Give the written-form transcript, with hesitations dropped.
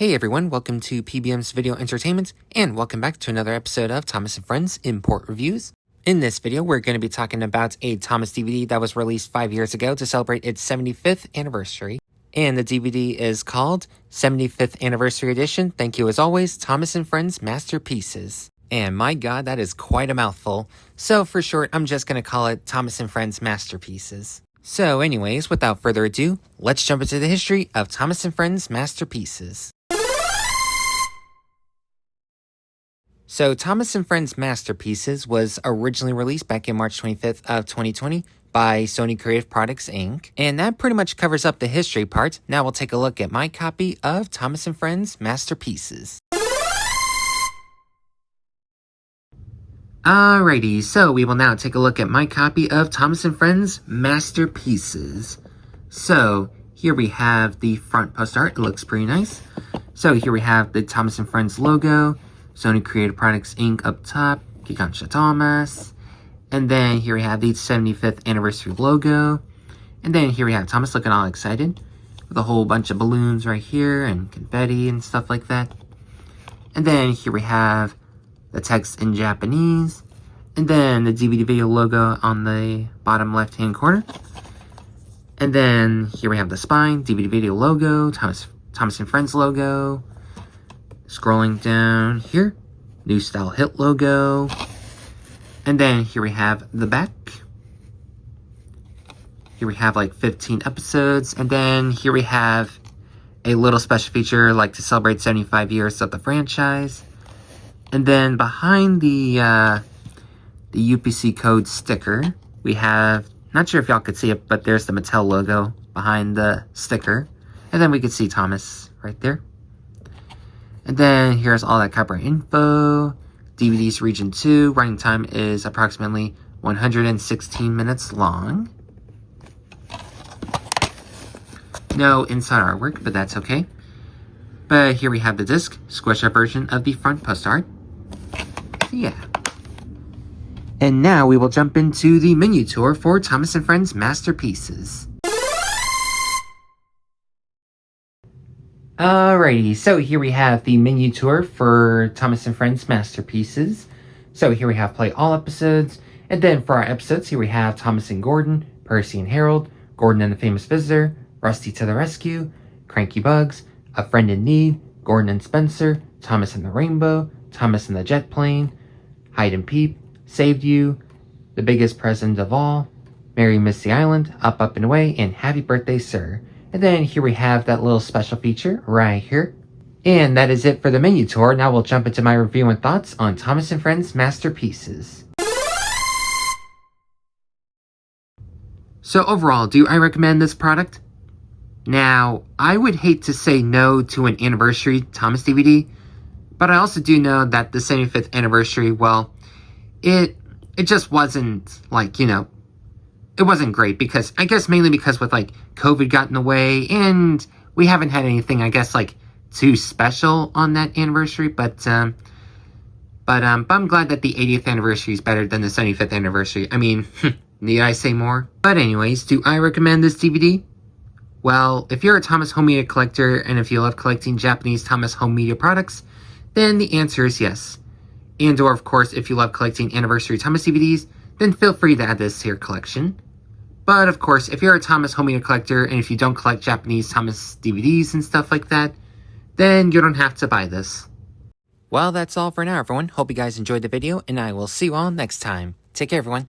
Hey everyone, welcome to PBM's Video Entertainment, and welcome back to another episode of Thomas & Friends Import Reviews. In this video, we're going to be talking about a Thomas DVD that was released 5 years ago to celebrate its 75th anniversary. And the DVD is called 75th Anniversary Edition. Thank you as always, Thomas & Friends Masterpieces. And my god, that is quite a mouthful. So for short, I'm just going to call it Thomas & Friends Masterpieces. So anyways, without further ado, let's jump into the history of Thomas & Friends Masterpieces. So Thomas & Friends Masterpieces was originally released back in March 25th of 2020 by Sony Creative Products Inc. And that pretty much covers up the history part. Now we'll take a look at my copy of Thomas & Friends Masterpieces. Alrighty, so we will now take a look at my copy of Thomas & Friends Masterpieces. So here we have the front post art. It looks pretty nice. So here we have the Thomas & Friends logo. Sony Creative Products Inc. up top, Gigantia Thomas. And then here we have the 75th anniversary logo. And then here we have Thomas looking all excited with a whole bunch of balloons right here and confetti and stuff like that. And then here we have the text in Japanese. And then the DVD video logo on the bottom left hand corner. And then here we have the spine, DVD video logo, Thomas & Friends logo. Scrolling down here, New Style Hit logo. And then here we have the back. Here we have like 15 episodes. And then here we have a little special feature like to celebrate 75 years of the franchise. And then behind the UPC code sticker, we have, not sure if y'all could see it, but there's the Mattel logo behind the sticker. And then we could see Thomas right there. And then here's all that copyright info. DVD's Region 2. Running time is approximately 116 minutes long. No inside artwork, but that's okay. But here we have the disc, squish up version of the front post art. So yeah. And now we will jump into the menu tour for Thomas & Friends Masterpieces. Alrighty, so here we have the menu tour for Thomas & Friends Masterpieces. So here we have play all episodes, and then for our episodes, here we have Thomas and Gordon, Percy and Harold, Gordon and the Famous Visitor, Rusty to the Rescue, Cranky Bugs, A Friend in Need, Gordon and Spencer, Thomas and the Rainbow, Thomas and the Jet Plane, Hide and Peep, Saved You, The Biggest Present of All, Merry Misty Island, Up, Up and Away, and Happy Birthday, Sir. And then here we have that little special feature right here. And that is it for the menu tour. Now we'll jump into my review and thoughts on Thomas & Friends Masterpieces. So overall, do I recommend this product? Now, I would hate to say no to an anniversary Thomas DVD, but I also do know that the 75th anniversary, well, it just wasn't like, you know, it wasn't great because, I guess mainly because with like COVID got in the way and we haven't had anything, I guess, like too special on that anniversary, but I'm glad that the 80th anniversary is better than the 75th anniversary. I mean, need I say more? But anyways, do I recommend this DVD? Well, if you're a Thomas home media collector and if you love collecting Japanese Thomas home media products, then the answer is yes. And or of course, if you love collecting anniversary Thomas DVDs, then feel free to add this to your collection. But of course, if you're a Thomas home media collector and if you don't collect Japanese Thomas DVDs and stuff like that, then you don't have to buy this. Well, that's all for now, everyone. Hope you guys enjoyed the video, and I will see you all next time. Take care, everyone.